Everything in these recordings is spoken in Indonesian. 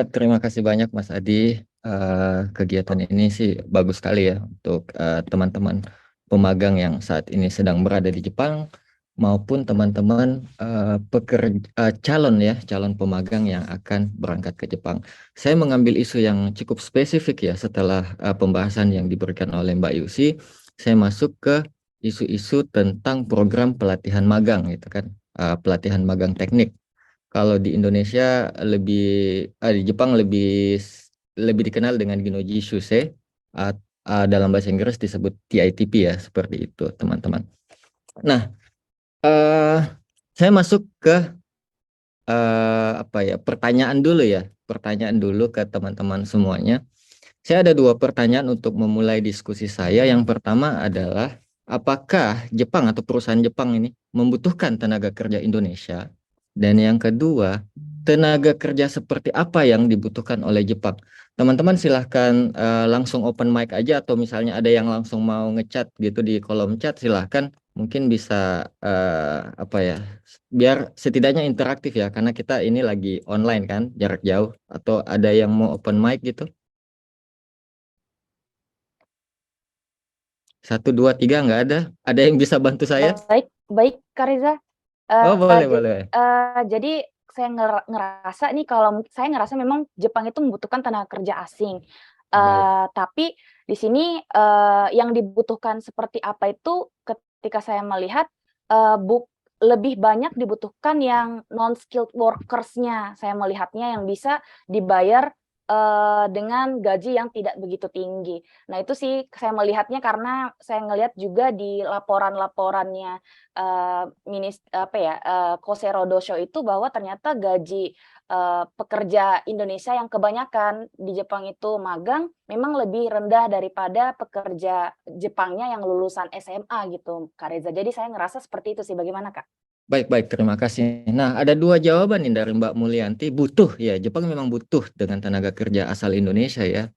Terima kasih banyak Mas Adi. Kegiatan ini sih bagus sekali ya untuk teman-teman pemagang yang saat ini sedang berada di Jepang maupun teman-teman calon pemagang yang akan berangkat ke Jepang. Saya mengambil isu yang cukup spesifik ya setelah pembahasan yang diberikan oleh Mbak Yusi. Saya masuk ke isu-isu tentang program pelatihan magang gitu kan, pelatihan magang teknik. Kalau di Indonesia di Jepang lebih dikenal dengan Ginoji Shusei, uh, dalam bahasa Inggris disebut TITP ya, seperti itu teman-teman. Nah, uh, saya masuk ke pertanyaan dulu ya, pertanyaan dulu ke teman-teman semuanya. Saya ada dua pertanyaan untuk memulai diskusi saya. Yang pertama adalah apakah Jepang atau perusahaan Jepang ini membutuhkan tenaga kerja Indonesia? Dan yang kedua, tenaga kerja seperti apa yang dibutuhkan oleh Jepang? Teman-teman silahkan langsung open mic aja atau misalnya ada yang langsung mau ngechat gitu di kolom chat silahkan. Mungkin bisa biar setidaknya interaktif ya karena kita ini lagi online kan jarak jauh atau ada yang mau open mic gitu. Satu, dua, tiga nggak ada. Ada yang bisa bantu saya? Baik baik Kak Reza. Oh boleh Ja boleh. jadi saya ngerasa nih kalau saya ngerasa memang Jepang itu membutuhkan tenaga kerja asing. Baik. Tapi di sini, yang dibutuhkan seperti apa itu ketika saya melihat, lebih banyak dibutuhkan yang non-skilled workers-nya, saya melihatnya yang bisa dibayar, dengan gaji yang tidak begitu tinggi. Nah itu sih saya melihatnya karena saya ngelihat juga di laporan-laporannya, Koserodo Show itu bahwa ternyata gaji, pekerja Indonesia yang kebanyakan di Jepang itu magang, memang lebih rendah daripada pekerja Jepangnya yang lulusan SMA gitu, Kak Reza. Jadi saya ngerasa seperti itu sih, bagaimana Kak? Baik, terima kasih. Nah, ada dua jawaban nih dari Mbak Mulyanti. Butuh ya, Jepang memang butuh dengan tenaga kerja asal Indonesia ya,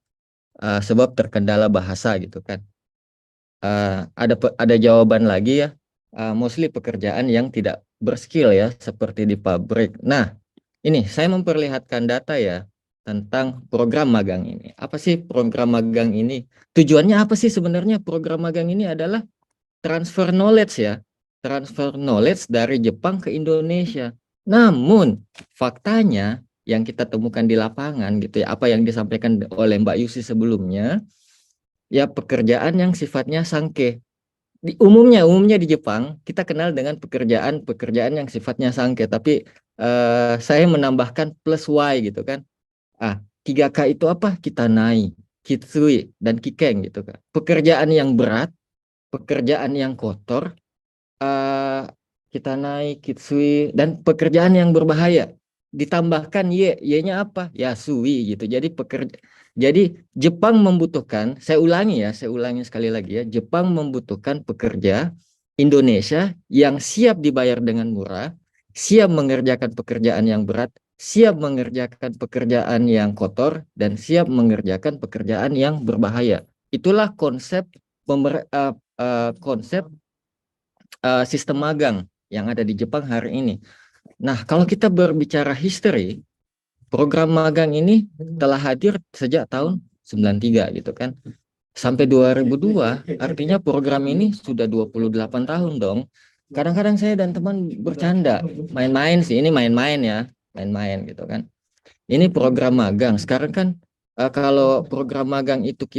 sebab terkendala bahasa gitu kan. Ada jawaban lagi ya, mostly pekerjaan yang tidak berskill ya, seperti di pabrik. Nah, ini saya memperlihatkan data ya tentang program magang ini. Apa sih program magang ini? Tujuannya apa sih sebenarnya program magang ini adalah transfer knowledge ya. Transfer knowledge dari Jepang ke Indonesia. Namun faktanya yang kita temukan di lapangan gitu ya, apa yang disampaikan oleh Mbak Yusi sebelumnya, ya pekerjaan yang sifatnya sangke. Umumnya di Jepang kita kenal dengan pekerjaan yang sifatnya sangke, tapi saya menambahkan plus Y gitu kan. 3K itu apa? Kitanai, Kitsui, dan Kikeng gitu kan. Pekerjaan yang berat, pekerjaan yang kotor, eh Kitanai, Kitsui, dan pekerjaan yang berbahaya. Ditambahkan Y-nya apa? Ya Sui gitu. Jadi Jepang membutuhkan, saya ulangi sekali lagi ya, Jepang membutuhkan pekerja Indonesia yang siap dibayar dengan murah, siap mengerjakan pekerjaan yang berat, siap mengerjakan pekerjaan yang kotor, dan siap mengerjakan pekerjaan yang berbahaya. Itulah konsep sistem magang yang ada di Jepang hari ini. Nah, kalau kita berbicara history, program magang ini telah hadir sejak tahun 93 gitu kan. Sampai 2002, artinya program ini sudah 28 tahun dong. Kadang-kadang saya dan teman bercanda, main-main sih, ini main-main ya, main-main gitu kan. Ini program magang. Sekarang kan kalau program magang itu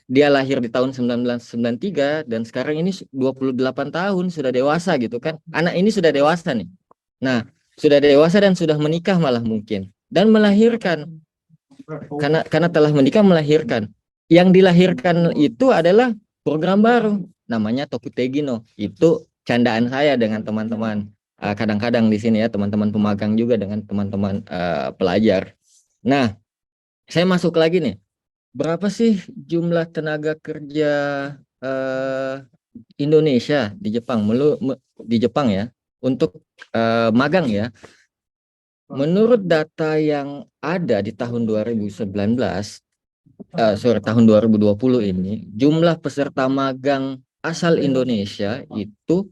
dia lahir di tahun 1993 dan sekarang ini 28 tahun sudah dewasa gitu kan. Anak ini sudah dewasa nih. Nah, sudah dewasa dan sudah menikah malah mungkin dan melahirkan karena telah menikah melahirkan. Yang dilahirkan itu adalah program baru namanya Tokutegino. Itu candaan saya dengan teman-teman kadang-kadang di sini ya, teman-teman pemagang juga dengan teman-teman pelajar. Nah, saya masuk lagi nih. Berapa sih jumlah tenaga kerja eh, Indonesia di Jepang di Jepang ya untuk magang ya? Menurut data yang ada di tahun 2019, tahun 2020 ini, jumlah peserta magang asal Indonesia itu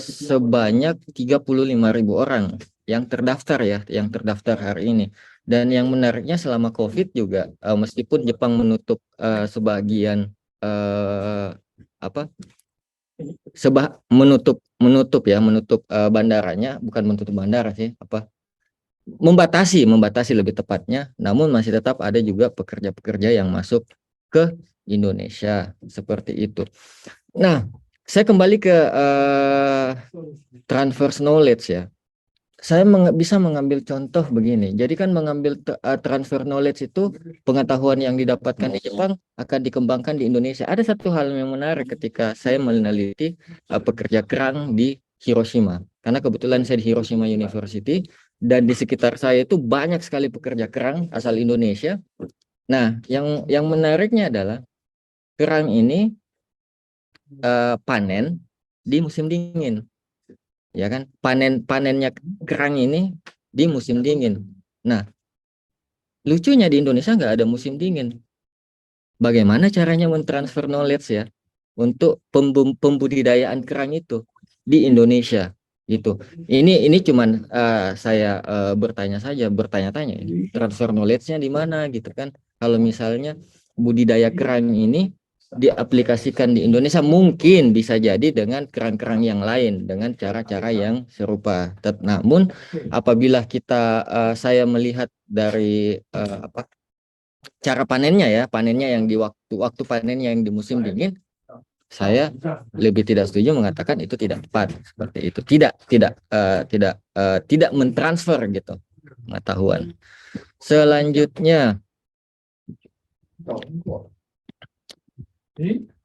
sebanyak 35.000 orang. yang terdaftar ya, yang terdaftar hari ini. Dan yang menariknya selama COVID juga, meskipun Jepang menutup sebagian apa menutup bandaranya, bukan menutup bandara sih, membatasi lebih tepatnya, namun masih tetap ada juga pekerja-pekerja yang masuk ke Indonesia seperti itu. Nah, saya kembali ke transfer knowledge ya. Saya bisa mengambil contoh begini. Jadi kan mengambil transfer knowledge itu pengetahuan yang didapatkan di Jepang akan dikembangkan di Indonesia. Ada satu hal yang menarik ketika saya meneliti pekerja kerang di Hiroshima. Karena kebetulan saya di Hiroshima University dan di sekitar saya itu banyak sekali pekerja kerang asal Indonesia. Nah, yang menariknya adalah kerang ini panen di musim dingin. Ya kan, panennya kerang ini di musim dingin. Nah, lucunya di Indonesia nggak ada musim dingin. Bagaimana caranya mentransfer knowledge ya untuk pembudidayaan kerang itu di Indonesia gitu. Ini cuman saya bertanya-tanya transfer knowledge-nya di mana gitu kan. Kalau misalnya budidaya kerang ini diaplikasikan di Indonesia, mungkin bisa jadi dengan kerang-kerang yang lain dengan cara-cara yang serupa. Namun apabila saya melihat dari cara panennya yang di waktu panennya yang di musim dingin, saya lebih tidak setuju mengatakan itu tidak tepat seperti itu. Tidak mentransfer gitu pengetahuan. Selanjutnya,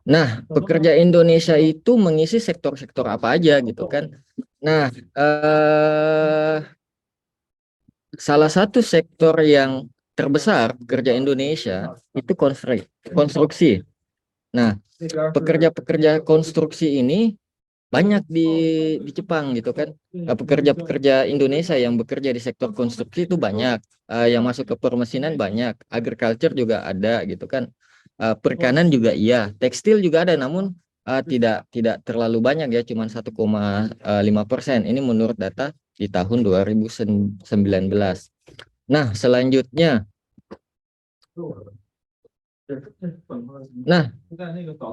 nah, pekerja Indonesia itu mengisi sektor-sektor apa aja gitu kan. Nah, salah satu sektor yang terbesar pekerja Indonesia itu konstruksi. Nah, pekerja-pekerja konstruksi ini banyak di Jepang gitu kan. Pekerja-pekerja Indonesia yang bekerja di sektor konstruksi itu banyak. Yang masuk ke permesinan banyak, agriculture juga ada gitu kan. Perikanan juga iya, tekstil juga ada, namun tidak terlalu banyak ya, cuma 1,5%. Ini menurut data di tahun 2019. Nah, selanjutnya,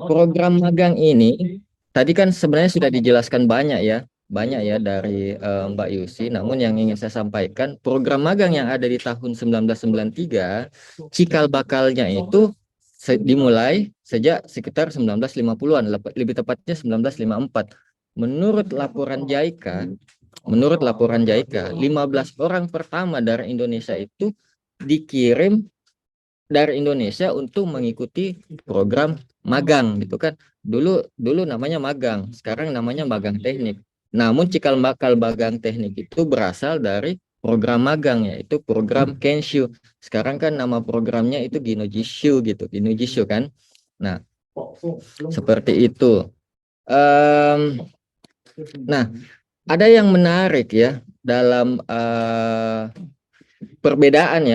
program magang ini tadi kan sebenarnya sudah dijelaskan banyak ya dari Mbak Yusi. Namun yang ingin saya sampaikan, program magang yang ada di tahun 1993, cikal bakalnya itu dimulai sejak sekitar 1950-an, lebih tepatnya 1954. Menurut laporan JICA, 15 orang pertama dari Indonesia itu dikirim dari Indonesia untuk mengikuti program magang gitu kan. Dulu namanya magang, sekarang namanya magang teknik. Namun cikal bakal magang teknik itu berasal dari program magang, yaitu program Kenshu. Sekarang kan nama programnya itu Ginojishu gitu, Ginojishu kan. Nah, seperti itu. Nah, ada yang menarik ya dalam perbedaan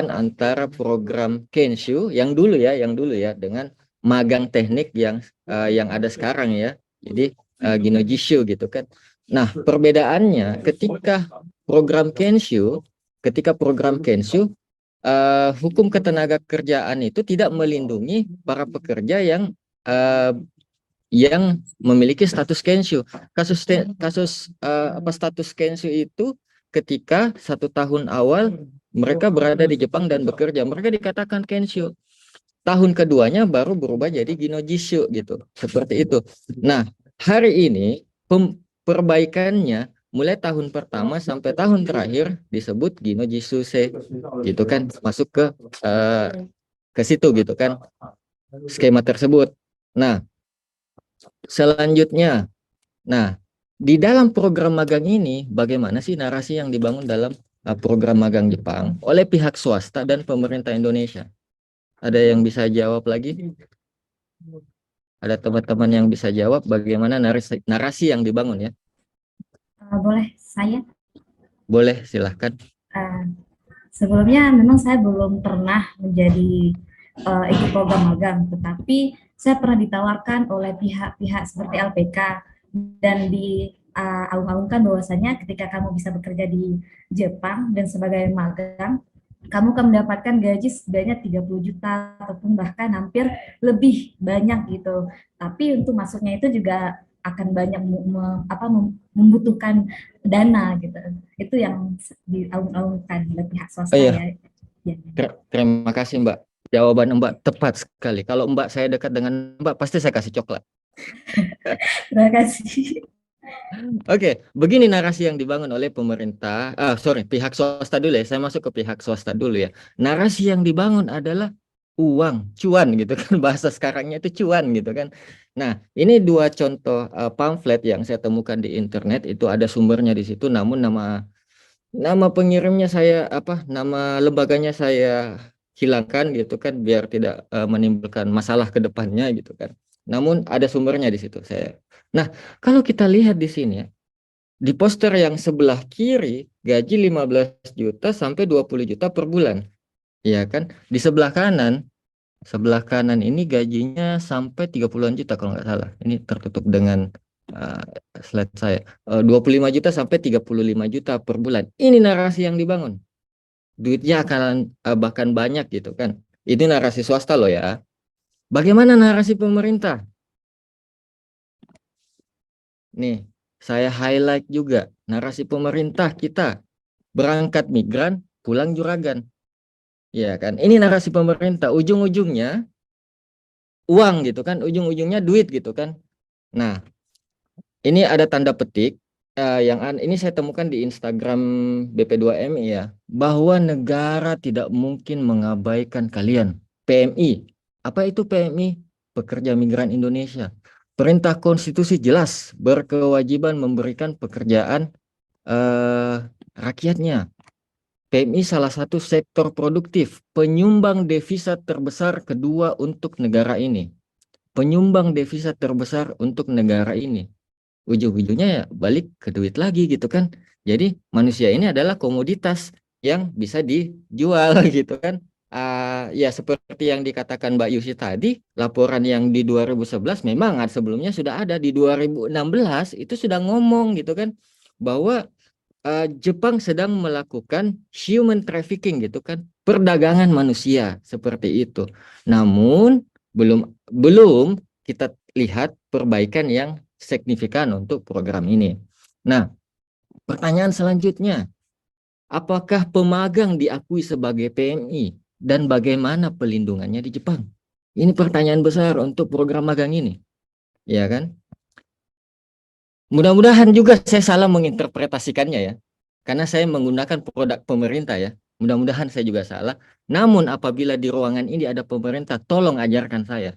antara program Kenshu yang dulu ya dengan magang teknik yang ada sekarang ya. Jadi Ginojishu gitu kan. Nah, perbedaannya ketika program Kenshu hukum ketenagakerjaan itu tidak melindungi para pekerja yang memiliki status Kenshu. Status Kenshu itu ketika 1 tahun awal mereka berada di Jepang dan bekerja, mereka dikatakan Kenshu. Tahun keduanya baru berubah jadi Ginojishu gitu, seperti itu. Nah, hari ini perbaikannya mulai tahun pertama sampai tahun terakhir disebut Ginojishu gitu kan, masuk ke situ gitu kan, skema tersebut. Nah, selanjutnya, di dalam program magang ini, bagaimana sih narasi yang dibangun dalam program magang Jepang oleh pihak swasta dan pemerintah Indonesia? Ada yang bisa jawab lagi? Ada teman-teman yang bisa jawab bagaimana narasi yang dibangun ya? Boleh saya? Boleh, silahkan. Sebelumnya memang saya belum pernah menjadi ikut program magang, tetapi saya pernah ditawarkan oleh pihak-pihak seperti LPK, dan di aung-aungkan bahwasanya ketika kamu bisa bekerja di Jepang dan sebagai magang, kamu akan mendapatkan gaji sebanyak 30 juta ataupun bahkan hampir lebih banyak gitu. Tapi untuk masuknya itu juga akan banyak membutuhkan dana gitu. Itu yang diaung-aungkan oleh pihak Oh swasta iya, ya. Ya. terima kasih Mbak. Jawaban Mbak tepat sekali. Kalau Mbak saya dekat dengan Mbak, pasti saya kasih coklat. Terima kasih. Oke, begini narasi yang dibangun oleh pemerintah. Pihak swasta dulu ya. Saya masuk ke pihak swasta dulu ya. Narasi yang dibangun adalah uang, cuan gitu kan. Bahasa sekarangnya itu cuan gitu kan. Nah, ini dua contoh pamflet yang saya temukan di internet, itu ada sumbernya di situ. Namun nama pengirimnya nama lembaganya saya hilangkan gitu kan, biar tidak menimbulkan masalah ke depannya gitu kan. Namun ada sumbernya di situ saya. Nah, kalau kita lihat di sini ya, di poster yang sebelah kiri gaji 15 juta sampai 20 juta per bulan. Ya kan? Di sebelah kanan ini gajinya sampai 30-an juta kalau nggak salah. Ini tertutup dengan uh, slide saya. 25 juta sampai 35 juta per bulan. Ini narasi yang dibangun. Duitnya akan bahkan banyak gitu kan. Ini narasi swasta loh ya. Bagaimana narasi pemerintah? Nih, saya highlight juga narasi pemerintah kita. Berangkat migran, pulang juragan. Ya kan? Ini narasi pemerintah. Ujung-ujungnya uang gitu kan, ujung-ujungnya duit gitu kan. Nah, ini ada tanda petik ini saya temukan di Instagram BP2MI ya, bahwa negara tidak mungkin mengabaikan kalian. PMI. Apa itu PMI? Pekerja Migran Indonesia. Perintah konstitusi jelas berkewajiban memberikan pekerjaan rakyatnya. PMI salah satu sektor produktif, penyumbang devisa terbesar kedua untuk negara ini. Penyumbang devisa terbesar untuk negara ini. Ujung-ujungnya ya balik ke duit lagi gitu kan. Jadi manusia ini adalah komoditas yang bisa dijual gitu kan. Ya seperti yang dikatakan Mbak Yusi tadi, laporan yang di 2011 memang sebelumnya sudah ada, di 2016 itu sudah ngomong gitu kan, bahwa Jepang sedang melakukan human trafficking gitu kan, perdagangan manusia seperti itu. Namun belum kita lihat perbaikan yang signifikan untuk program ini. Nah, pertanyaan selanjutnya, apakah pemagang diakui sebagai PMI dan bagaimana pelindungannya di Jepang? Ini pertanyaan besar untuk program magang ini, ya kan? Mudah-mudahan juga saya salah menginterpretasikannya ya, karena saya menggunakan produk pemerintah ya. Mudah-mudahan saya juga salah. Namun apabila di ruangan ini ada pemerintah, tolong ajarkan saya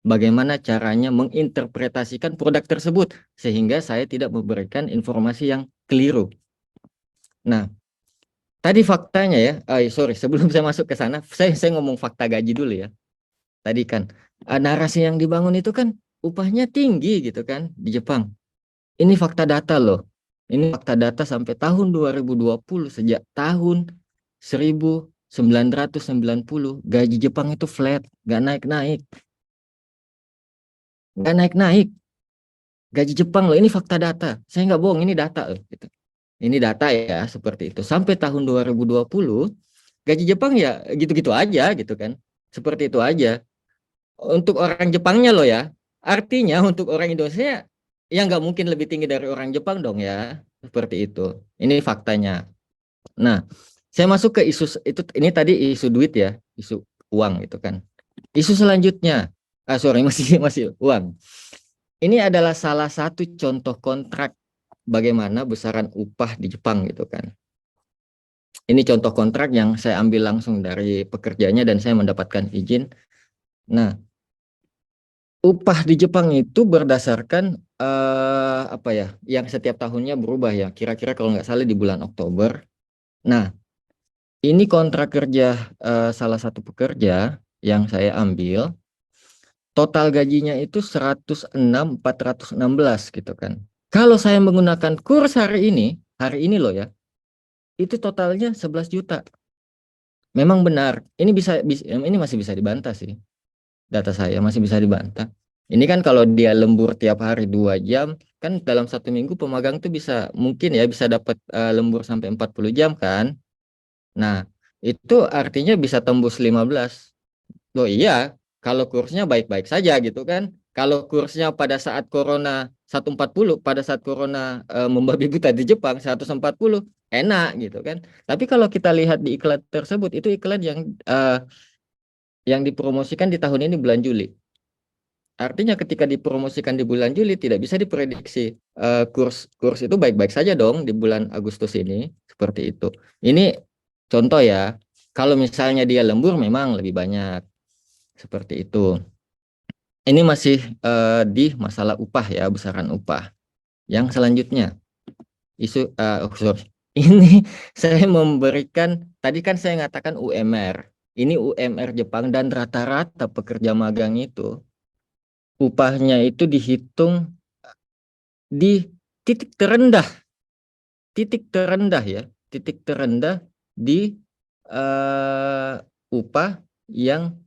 bagaimana caranya menginterpretasikan produk tersebut sehingga saya tidak memberikan informasi yang keliru. Nah, tadi faktanya ya, sebelum saya masuk ke sana, saya ngomong fakta gaji dulu ya. Tadi kan narasi yang dibangun itu kan upahnya tinggi gitu kan di Jepang. Ini fakta data loh. Ini fakta data sampai tahun 2020, sejak tahun 1990 gaji Jepang itu flat, nggak naik-naik. Nggak naik-naik. Gaji Jepang loh, ini fakta data. Saya nggak bohong, ini data loh. Gitu. Ini data ya, seperti itu. Sampai tahun 2020, gaji Jepang ya gitu-gitu aja gitu kan. Seperti itu aja. Untuk orang Jepangnya loh ya. Artinya untuk orang Indonesia ya nggak mungkin lebih tinggi dari orang Jepang dong ya. Seperti itu. Ini faktanya. Nah, saya masuk ke isu itu, ini tadi isu duit ya, isu uang gitu kan. Isu selanjutnya, masih uang. Ini adalah salah satu contoh kontrak bagaimana besaran upah di Jepang gitu kan. Ini contoh kontrak yang saya ambil langsung dari pekerjanya dan saya mendapatkan izin. Nah, upah di Jepang itu berdasarkan yang setiap tahunnya berubah ya. Kira-kira kalau nggak salah di bulan Oktober. Nah, ini kontrak kerja salah satu pekerja yang saya ambil. Total gajinya itu 106.416 gitu kan. Kalau saya menggunakan kurs hari ini loh ya, itu totalnya 11 juta. Memang benar. Ini ini masih bisa dibantah sih. Data saya masih bisa dibantah. Ini kan kalau dia lembur tiap hari 2 jam, kan dalam 1 minggu pemagang tuh bisa mungkin ya bisa dapat lembur sampai 40 jam kan. Nah, itu artinya bisa tembus 15. Loh iya, kalau kursnya baik-baik saja gitu kan. Kalau kursnya pada saat Corona 140, pada saat Corona membabi buta di Jepang 140, enak gitu kan. Tapi kalau kita lihat di iklan tersebut, itu iklan yang dipromosikan di tahun ini bulan Juli. Artinya ketika dipromosikan di bulan Juli tidak bisa diprediksi kurs itu baik-baik saja dong di bulan Agustus ini, seperti itu. Ini contoh ya. Kalau misalnya dia lembur memang lebih banyak, seperti itu. Ini masih di masalah upah ya, besaran upah. Yang selanjutnya sorry. Ini saya memberikan, tadi kan saya mengatakan UMR. Ini UMR Jepang dan rata-rata pekerja magang itu upahnya itu dihitung di titik terendah ya, titik terendah di upah yang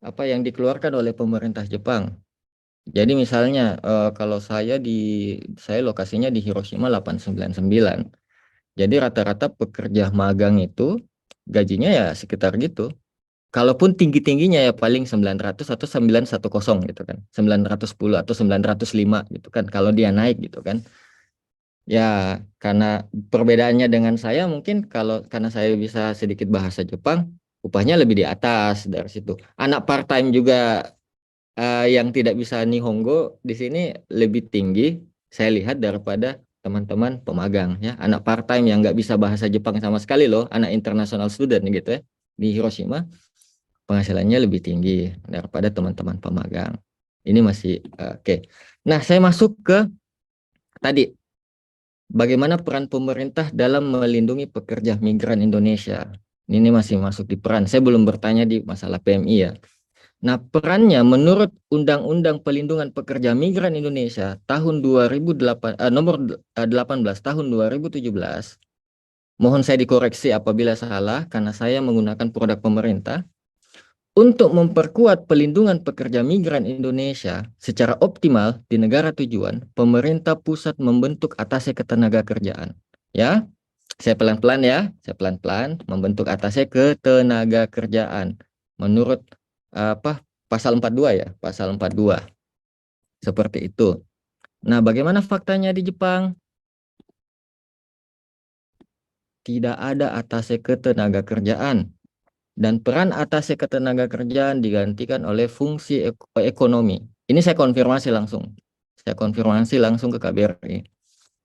yang dikeluarkan oleh pemerintah Jepang. Jadi misalnya kalau saya lokasinya di Hiroshima 899. Jadi rata-rata pekerja magang itu gajinya ya sekitar gitu. Kalaupun tinggi-tingginya ya paling 900 atau 910 gitu kan. 910 atau 905 gitu kan kalau dia naik gitu kan. Ya, karena perbedaannya dengan saya mungkin karena saya bisa sedikit bahasa Jepang, upahnya lebih di atas dari situ. Anak part-time juga yang tidak bisa Nihongo di sini lebih tinggi saya lihat daripada teman-teman pemagang ya. Anak part-time yang nggak bisa bahasa Jepang sama sekali loh, anak international student gitu ya di Hiroshima. Penghasilannya lebih tinggi daripada teman-teman pemagang. Ini masih oke. Nah, saya masuk ke tadi bagaimana peran pemerintah dalam melindungi pekerja migran Indonesia. Ini masih masuk di peran. Saya belum bertanya di masalah PMI ya. Nah, perannya menurut Undang-Undang Pelindungan Pekerja Migran Indonesia tahun 2008 nomor 18 tahun 2017. Mohon saya dikoreksi apabila salah karena saya menggunakan produk pemerintah. Untuk memperkuat pelindungan pekerja migran Indonesia secara optimal di negara tujuan, pemerintah pusat membentuk Atase Ketenagakerjaan. Ya, saya pelan-pelan ya, membentuk Atase Ketenagakerjaan. Menurut pasal 42 ya, pasal 42. Seperti itu. Nah, bagaimana faktanya di Jepang? Tidak ada Atase Ketenagakerjaan. Dan peran Atase Ketenagakerjaan digantikan oleh fungsi ekonomi. Ini saya konfirmasi langsung. Saya konfirmasi langsung ke KBRI.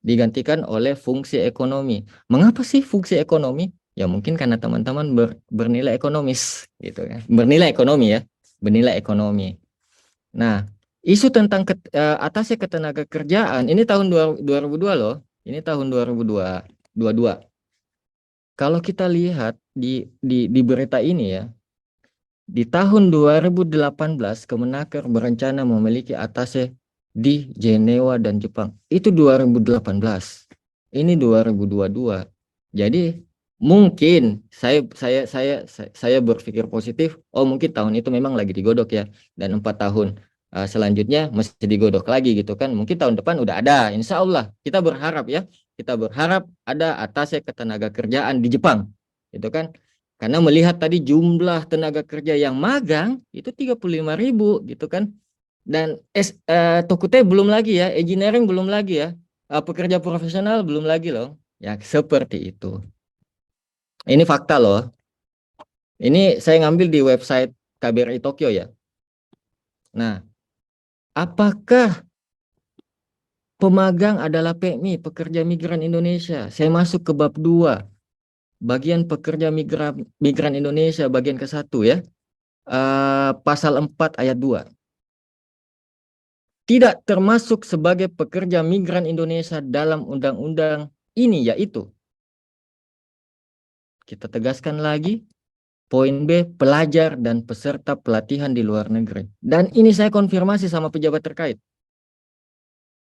Digantikan oleh fungsi ekonomi. Mengapa sih fungsi ekonomi? Ya mungkin karena teman-teman bernilai ekonomis gitu ya. Bernilai ekonomi ya. Bernilai ekonomi. Nah, isu tentang Atase Ketenagakerjaan ini tahun 2002 loh. Ini tahun 2022. Kalau kita lihat di berita ini ya, di tahun 2018 Kemenaker berencana memiliki Atase di Jenewa dan Jepang. Itu 2018. Ini 2022. Jadi mungkin saya berpikir positif. Oh mungkin tahun itu memang lagi digodok ya, dan 4 tahun selanjutnya mesti digodok lagi gitu kan. Mungkin tahun depan udah ada. Insya Allah kita berharap ya. Kita berharap ada Atase Ketenagakerjaan di Jepang, gitu kan? Karena melihat tadi jumlah tenaga kerja yang magang itu 35.000, gitu kan? Dan Tokute belum lagi ya, engineering belum lagi ya, pekerja profesional belum lagi loh. Ya seperti itu. Ini fakta loh. Ini saya ngambil di website KBRI Tokyo ya. Nah, apakah pemagang adalah PMI, pekerja migran Indonesia? Saya masuk ke bab 2. Bagian pekerja migran Indonesia, bagian ke-1 ya. Pasal 4 ayat 2. Tidak termasuk sebagai pekerja migran Indonesia dalam undang-undang ini, yaitu. Kita tegaskan lagi. Poin B, pelajar dan peserta pelatihan di luar negeri. Dan ini saya konfirmasi sama pejabat terkait.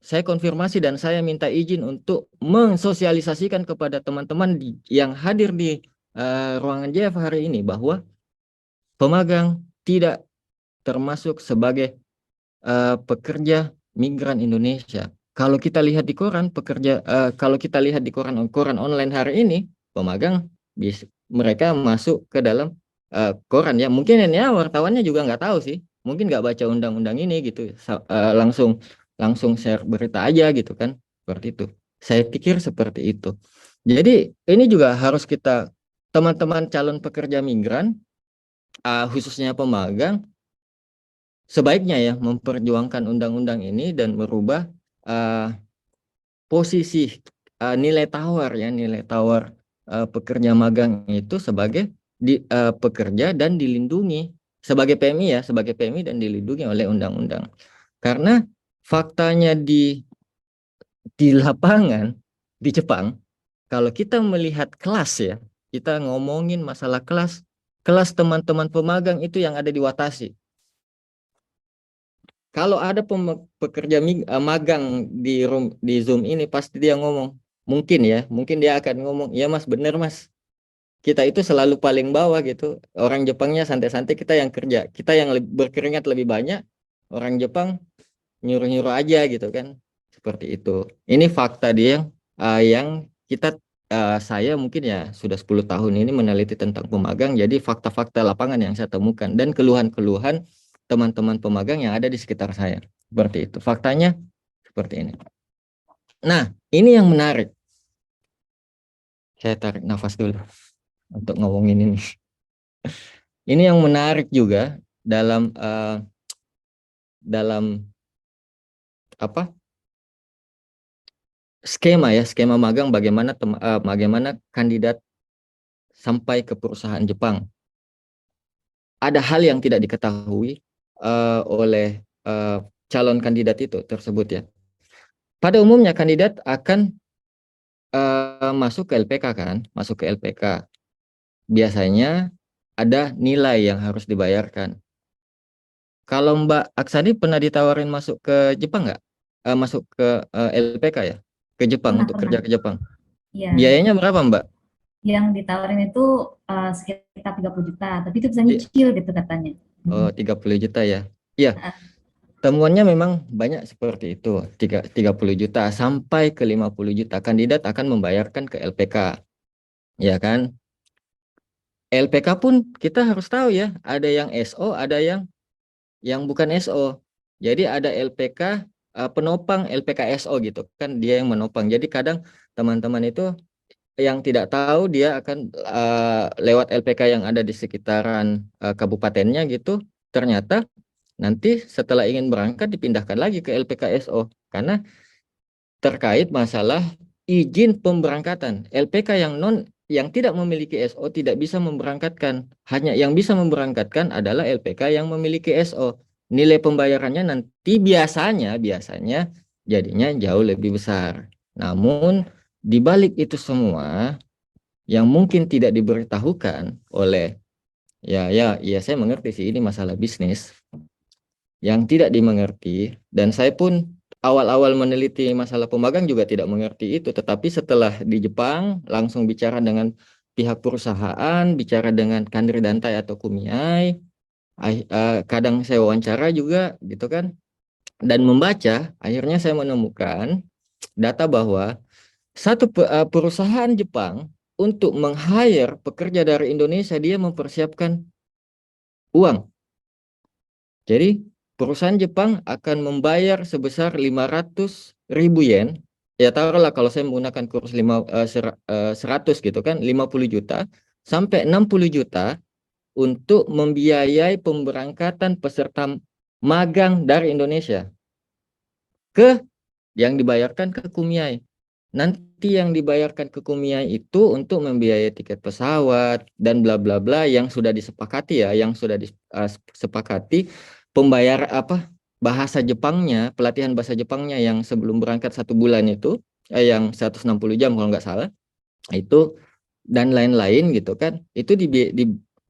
Saya konfirmasi dan saya minta izin untuk mensosialisasikan kepada teman-teman yang hadir di ruangan JF hari ini bahwa pemagang tidak termasuk sebagai pekerja migran Indonesia. kalau kita lihat di koran kalau kita lihat di koran online hari ini, pemagang mereka masuk ke dalam koran ya. Mungkin ya wartawannya juga nggak tahu sih, mungkin nggak baca undang-undang ini gitu, langsung share berita aja gitu kan, seperti itu. Saya pikir seperti itu. Jadi ini juga harus kita, teman-teman calon pekerja migran, khususnya pemagang, sebaiknya ya memperjuangkan undang-undang ini dan merubah posisi nilai tawar pekerja magang itu sebagai pekerja dan dilindungi sebagai PMI dan dilindungi oleh undang-undang. Karena faktanya di lapangan di Jepang, kalau kita melihat kelas ya, kita ngomongin masalah kelas teman-teman pemagang itu yang ada di Watashi. Kalau ada pekerja magang di Zoom ini, pasti dia ngomong, mungkin dia akan ngomong, ya mas, bener mas, kita itu selalu paling bawah gitu. Orang Jepangnya santai-santai, kita yang kerja, kita yang berkeringat lebih banyak, orang Jepang nyuruh-nyuruh aja gitu kan, seperti itu. Ini fakta dia yang kita saya mungkin ya sudah 10 tahun ini meneliti tentang pemagang, jadi fakta-fakta lapangan yang saya temukan dan keluhan-keluhan teman-teman pemagang yang ada di sekitar saya. Seperti itu. Faktanya seperti ini. Nah, ini yang menarik. Saya tarik nafas dulu untuk ngomongin ini. Ini yang menarik juga dalam skema magang, bagaimana kandidat sampai ke perusahaan Jepang. Ada hal yang tidak diketahui oleh calon kandidat itu tersebut ya. Pada umumnya kandidat akan masuk ke LPK kan, biasanya ada nilai yang harus dibayarkan. Kalau Mbak Aksani pernah ditawarin masuk ke Jepang nggak? Masuk ke LPK ya, ke Jepang, untuk kerja ke Jepang. Iya. Biayanya berapa Mbak? Yang ditawarin itu sekitar 30 juta, tapi itu bisa nyicil gitu katanya. Oh, 30 juta ya. Iya. Temuannya memang banyak seperti itu, 30 juta sampai ke 50 juta kandidat akan membayarkan ke LPK. Ya kan? LPK pun kita harus tahu ya, ada yang SO, ada yang bukan SO. Jadi ada LPK penopang, LPK SO gitu kan, dia yang menopang. Jadi kadang teman-teman itu yang tidak tahu, dia akan lewat LPK yang ada di sekitaran kabupatennya gitu, ternyata nanti setelah ingin berangkat dipindahkan lagi ke LPK SO karena terkait masalah izin pemberangkatan. LPK yang tidak memiliki SO tidak bisa memberangkatkan. Hanya yang bisa memberangkatkan adalah LPK yang memiliki SO. Nilai pembayarannya nanti biasanya jadinya jauh lebih besar. Namun di balik itu semua yang mungkin tidak diberitahukan oleh ya saya mengerti sih, ini masalah bisnis yang tidak dimengerti, dan saya pun awal-awal meneliti masalah pemagang juga tidak mengerti itu, tetapi setelah di Jepang langsung bicara dengan pihak perusahaan, bicara dengan Kanri Dantai atau Kumiai, kadang saya wawancara juga gitu kan, dan membaca, akhirnya saya menemukan data bahwa satu perusahaan Jepang untuk meng-hire pekerja dari Indonesia, dia mempersiapkan uang. Jadi perusahaan Jepang akan membayar sebesar 500.000 yen. Ya taruhlah kalau saya menggunakan kurs 100 gitu kan, 50 juta sampai 60 juta untuk membiayai pemberangkatan peserta magang dari Indonesia yang dibayarkan ke Kumiai. Nanti yang dibayarkan ke Kumiai itu untuk membiayai tiket pesawat dan bla bla bla yang sudah disepakati ya, disepakati pembayar bahasa Jepangnya, pelatihan bahasa Jepangnya yang sebelum berangkat 1 bulan itu, yang 160 jam kalau nggak salah, itu dan lain-lain gitu kan, itu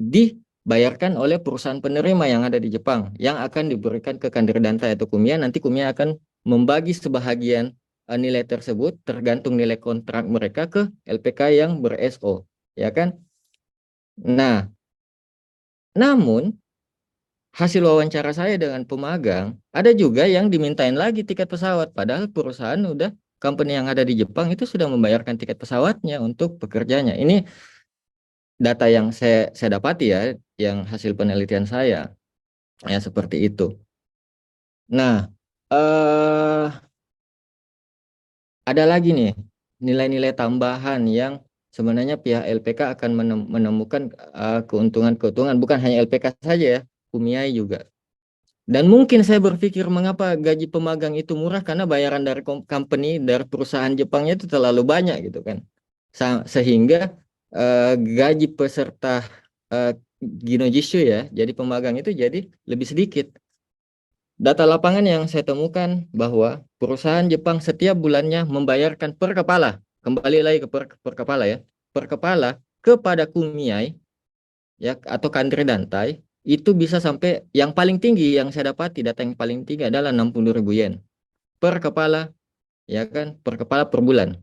dibayarkan oleh perusahaan penerima yang ada di Jepang, yang akan diberikan ke Kanri Dantai atau Kumiai. Nanti Kumiai akan membagi sebahagian nilai tersebut tergantung nilai kontrak mereka ke LPK yang ber-SO, ya kan? Nah, namun hasil wawancara saya dengan pemagang, ada juga yang dimintain lagi tiket pesawat, padahal perusahaan company yang ada di Jepang itu sudah membayarkan tiket pesawatnya untuk pekerjanya. Ini data yang saya dapati ya, yang hasil penelitian saya, ya seperti itu. Nah, ada lagi nih nilai-nilai tambahan yang sebenarnya pihak LPK akan menemukan keuntungan-keuntungan, bukan hanya LPK saja ya, Kumiai juga. Dan mungkin saya berpikir mengapa gaji pemagang itu murah, karena bayaran dari company, dari perusahaan Jepangnya itu terlalu banyak gitu kan. Sehingga gaji peserta Ginojishu ya, jadi pemagang itu jadi lebih sedikit. Data lapangan yang saya temukan bahwa perusahaan Jepang setiap bulannya membayarkan per kepala, kembali lagi ke per kepala ya, per kepala kepada Kumiai ya atau country dantai, itu bisa sampai yang paling tinggi yang saya dapati, data yang paling tinggi adalah 60.000 yen per kepala, ya kan, per kepala per bulan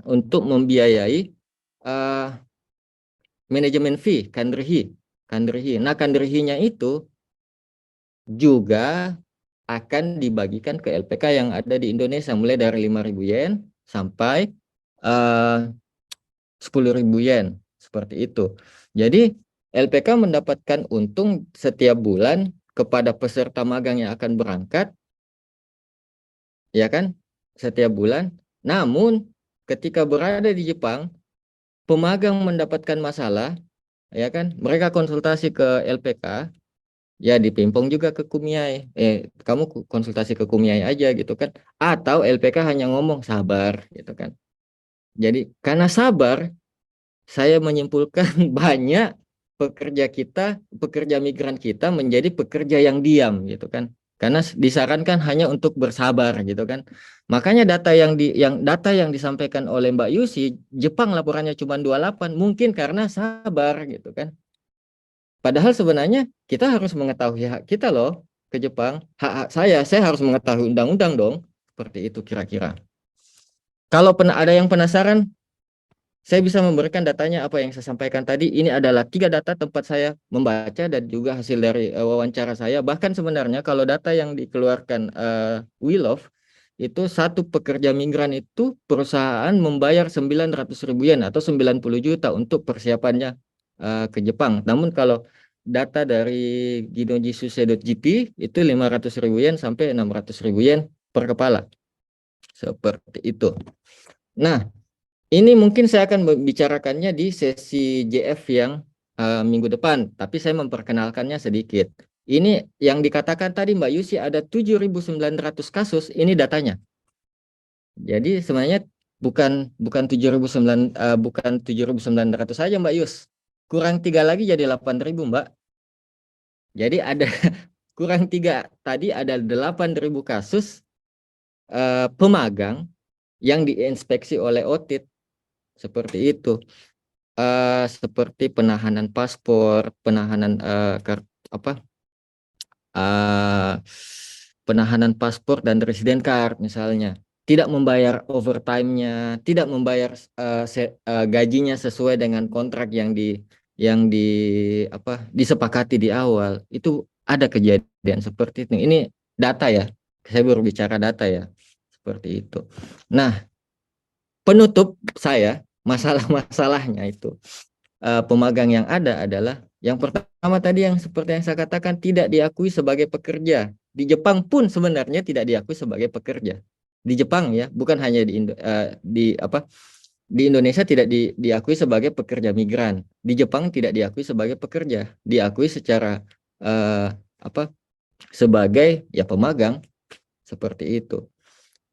untuk membiayai manajemen fee kanrihi. Nah, kanrihinya itu juga akan dibagikan ke LPK yang ada di Indonesia, mulai dari 5.000 yen sampai 10.000 yen, seperti itu. Jadi LPK mendapatkan untung setiap bulan kepada peserta magang yang akan berangkat, ya kan, setiap bulan. Namun ketika berada di Jepang, pemagang mendapatkan masalah, ya kan, mereka konsultasi ke LPK, ya dipimpong juga ke Kumiai, kamu konsultasi ke Kumiai aja gitu kan, atau LPK hanya ngomong sabar gitu kan. Jadi karena sabar, saya menyimpulkan banyak pekerja migran kita menjadi pekerja yang diam gitu kan, karena disarankan hanya untuk bersabar gitu kan. Makanya data yang disampaikan oleh Mbak Yusi, Jepang laporannya cuma 28, mungkin karena sabar gitu kan. Padahal sebenarnya kita harus mengetahui hak kita loh ke Jepang. Hak saya harus mengetahui undang-undang dong. Seperti itu kira-kira. Kalau ada yang penasaran, saya bisa memberikan datanya apa yang saya sampaikan tadi. Ini adalah 3 data tempat saya membaca dan juga hasil dari wawancara saya. Bahkan sebenarnya kalau data yang dikeluarkan Wilov, itu satu pekerja migran itu perusahaan membayar 900.000 yen atau 90 juta untuk persiapannya ke Jepang. Namun kalau data dari ginojisuse.jp itu 500.000 yen sampai 600.000 yen per kepala. Seperti itu. Nah, ini mungkin saya akan membicarakannya di sesi JF yang minggu depan, tapi saya memperkenalkannya sedikit. Ini yang dikatakan tadi Mbak Yusi ada 7.900 kasus, ini datanya. Jadi sebenarnya bukan 7.900 saja Mbak Yus. Kurang 3 lagi jadi 8.000 Mbak. Jadi ada kurang 3 tadi ada 8.000 kasus pemagang yang diinspeksi oleh OTIT. Seperti itu. Seperti penahanan paspor, penahanan penahanan paspor dan resident card misalnya, tidak membayar overtime-nya, tidak membayar gajinya sesuai dengan kontrak yang disepakati di awal. Itu ada kejadian seperti itu. Ini data ya, saya berbicara data ya, seperti itu. Nah, penutup saya masalah-masalahnya itu pemagang yang ada adalah yang pertama tadi yang seperti yang saya katakan, tidak diakui sebagai pekerja. Di Jepang pun sebenarnya tidak diakui sebagai pekerja. Di Jepang ya, bukan hanya di Indonesia tidak diakui sebagai pekerja migran. Di Jepang tidak diakui sebagai pekerja, diakui secara sebagai ya pemagang, seperti itu.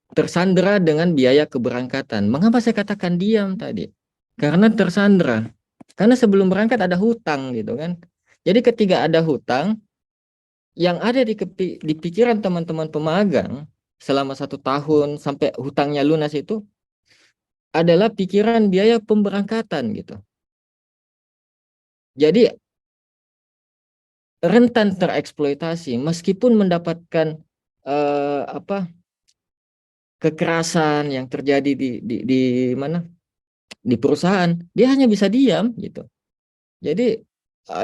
Tersandera dengan biaya keberangkatan. Mengapa saya katakan diam tadi? Karena tersandera. Karena sebelum berangkat ada hutang gitu kan. Jadi ketika ada hutang, yang ada di pikiran teman-teman pemagang selama 1 tahun sampai hutangnya lunas itu adalah pikiran biaya pemberangkatan gitu. Jadi rentan tereksploitasi meskipun mendapatkan kekerasan yang terjadi di mana, di perusahaan, dia hanya bisa diam gitu. Jadi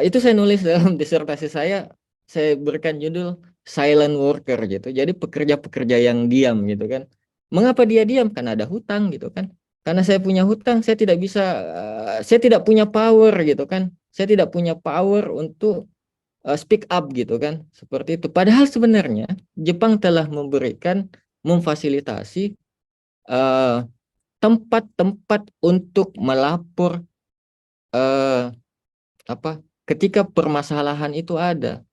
itu saya nulis dalam disertasi saya saya berikan judul silent worker gitu. Jadi pekerja-pekerja yang diam gitu kan. Mengapa dia diam? Karena ada hutang gitu kan. Karena saya punya hutang, saya tidak bisa, saya tidak punya power gitu kan. Saya tidak punya power untuk speak up gitu kan. Seperti itu. Padahal sebenarnya Jepang telah memfasilitasi eh, tempat-tempat untuk melapor ketika permasalahan itu ada.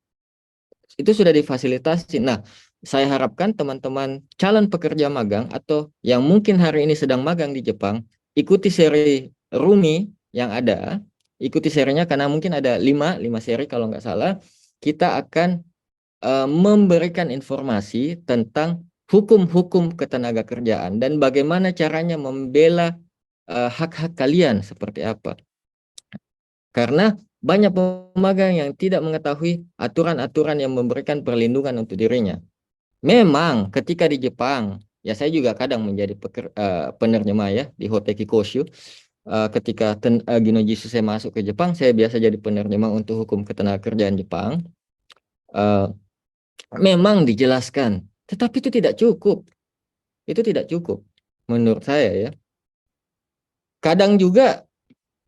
Itu sudah difasilitasi. Nah, saya harapkan teman-teman calon pekerja magang atau yang mungkin hari ini sedang magang di Jepang, ikuti seri Rumi yang ada, ikuti serinya karena mungkin ada 5 seri kalau nggak salah. Kita akan memberikan informasi tentang hukum-hukum ketenaga kerjaan dan bagaimana caranya membela hak-hak kalian seperti apa. Karena banyak pemagang yang tidak mengetahui aturan-aturan yang memberikan perlindungan untuk dirinya. Memang ketika di Jepang, ya saya juga kadang menjadi penerjemah ya di Hoteki Koshu. Ketika Ginojisu saya masuk ke Jepang, saya biasa jadi penerjemah untuk hukum ketenagakerjaan Jepang. Memang dijelaskan, tetapi itu tidak cukup. Itu tidak cukup menurut saya ya. Kadang juga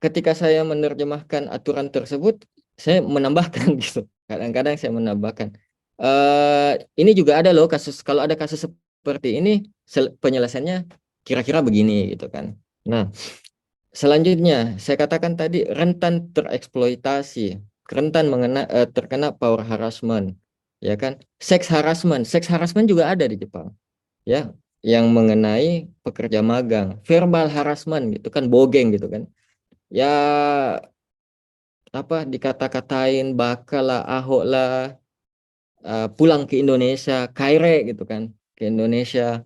ketika saya menerjemahkan aturan tersebut, saya menambahkan gitu. Kadang-kadang saya menambahkan. Ini juga ada loh kasus, kalau ada kasus seperti ini, penyelesaiannya kira-kira begini gitu kan. Nah, selanjutnya saya katakan tadi rentan tereksploitasi, rentan terkena power harassment, ya kan? Sex harassment juga ada di Jepang, ya, yang mengenai pekerja magang, verbal harassment gitu kan, bogeng gitu kan. Ya dikata-katain bakal lah, Ahok lah, pulang ke Indonesia, kaire gitu kan, ke Indonesia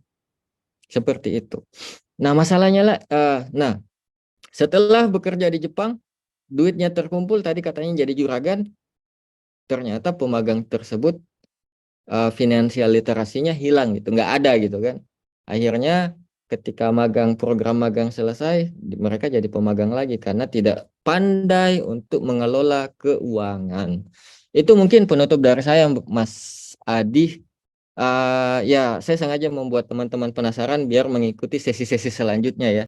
seperti itu. Nah masalahnya lah, nah setelah bekerja di Jepang, duitnya terkumpul tadi katanya jadi juragan, ternyata pemagang tersebut finansial literasinya hilang gitu, nggak ada gitu kan. Akhirnya ketika program magang selesai, mereka jadi pemagang lagi karena tidak pandai untuk mengelola keuangan. Itu mungkin penutup dari saya, Mas Adi. Ya, saya sengaja membuat teman-teman penasaran biar mengikuti sesi-sesi selanjutnya ya.